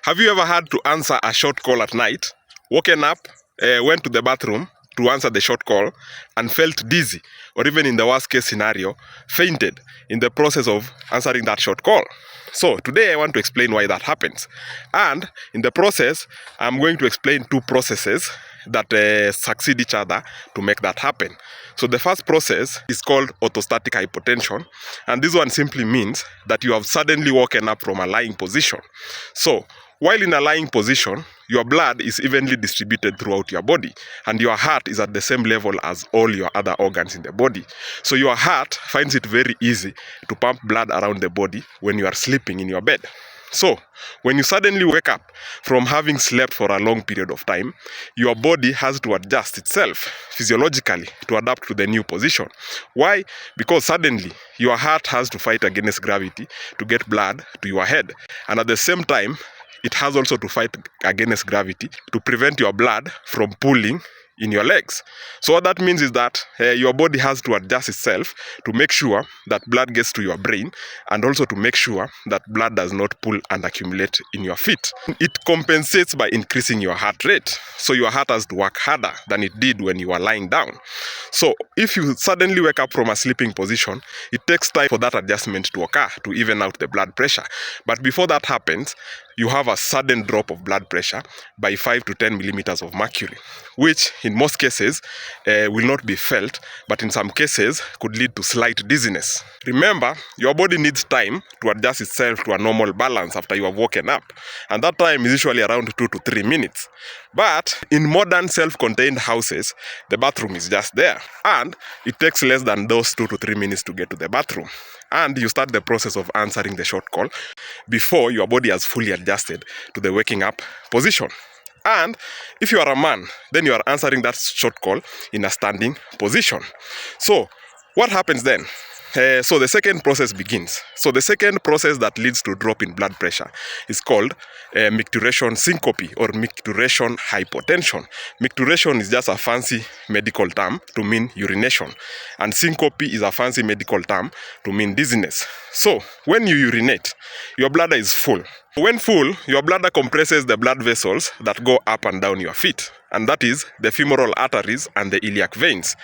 Have you ever had to answer a short call at night, woken up, went to the bathroom to answer the short call, and felt dizzy, or even in the worst case scenario, fainted in the process of answering that short call? So today I want to explain why that happens. And in the process, I'm going to explain two processes that succeed each other to make that happen. So the first process is called orthostatic hypotension, and this one simply means that you have suddenly woken up from a lying position. So while in a lying position, your blood is evenly distributed throughout your body, and your heart is at the same level as all your other organs in the body. So your heart finds it very easy to pump blood around the body when you are sleeping in your bed. So, when you suddenly wake up from having slept for a long period of time, your body has to adjust itself physiologically to adapt to the new position. Why? Because suddenly your heart has to fight against gravity to get blood to your head. And at the same time, it has also to fight against gravity to prevent your blood from pooling in your legs. So what that means is that your body has to adjust itself to make sure that blood gets to your brain, and also to make sure that blood does not pool and accumulate in your feet. It compensates by increasing your heart rate. So your heart has to work harder than it did when you were lying down. So if you suddenly wake up from a sleeping position, it takes time for that adjustment to occur to even out the blood pressure. But before that happens, you have a sudden drop of blood pressure by 5 to 10 millimeters of mercury, which in most cases will not be felt, but in some cases could lead to slight dizziness. Remember, your body needs time to adjust itself to a normal balance after you have woken up, and that time is usually around 2 to 3 minutes. But in modern self-contained houses, the bathroom is just there, and it takes less than those 2 to 3 minutes to get to the bathroom. And you start the process of answering the short call before your body has fully adjusted to the waking up position. And if you are a man, then you are answering that short call in a standing position. So what happens then? So the second process begins. So the second process that leads to drop in blood pressure is called micturition syncope or micturition hypotension. Micturition is just a fancy medical term to mean urination, and syncope is a fancy medical term to mean dizziness. So when you urinate, your bladder is full. When full, your bladder compresses the blood vessels that go up and down your feet, and that is the femoral arteries and the iliac veins.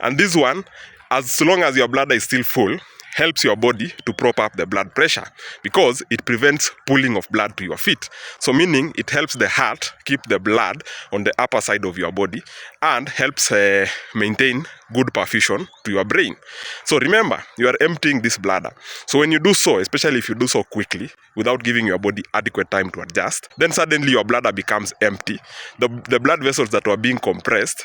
And this one, as long as your bladder is still full, helps your body to prop up the blood pressure because it prevents pooling of blood to your feet. So meaning it helps the heart keep the blood on the upper side of your body and helps maintain good perfusion to your brain. So remember, you are emptying this bladder. So when you do so, especially if you do so quickly, without giving your body adequate time to adjust, then suddenly your bladder becomes empty. The blood vessels that were being compressed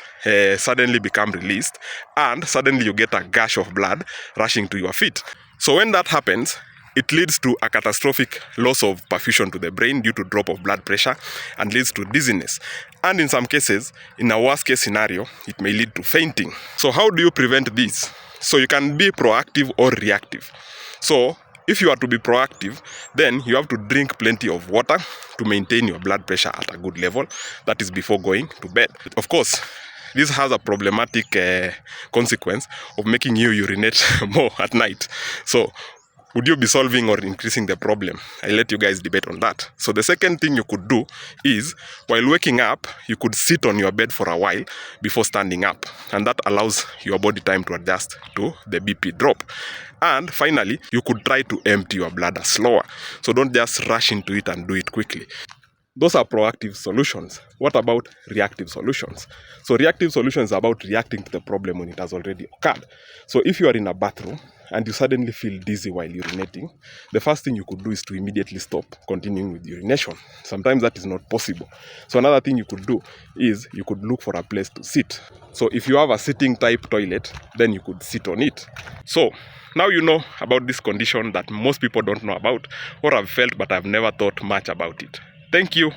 suddenly become released, and suddenly you get a gush of blood rushing to your feet. So when that happens, it leads to a catastrophic loss of perfusion to the brain due to drop of blood pressure, and leads to dizziness. And in some cases, in a worst case scenario, it may lead to fainting. So how do you prevent this? So you can be proactive or reactive. So if you are to be proactive, then you have to drink plenty of water to maintain your blood pressure at a good level. That is before going to bed. Of course, this has a problematic consequence of making you urinate more at night. So would you be solving or increasing the problem? I'll let you guys debate on that. So the second thing you could do is, while waking up, you could sit on your bed for a while before standing up. And that allows your body time to adjust to the BP drop. And finally, you could try to empty your bladder slower. So don't just rush into it and do it quickly. Those are proactive solutions. What about reactive solutions? So reactive solutions are about reacting to the problem when it has already occurred. So if you are in a bathroom and you suddenly feel dizzy while urinating, the first thing you could do is to immediately stop continuing with urination. Sometimes that is not possible. So another thing you could do is you could look for a place to sit. So if you have a sitting type toilet, then you could sit on it. So now you know about this condition that most people don't know about or have felt but have never thought much about it. Thank you.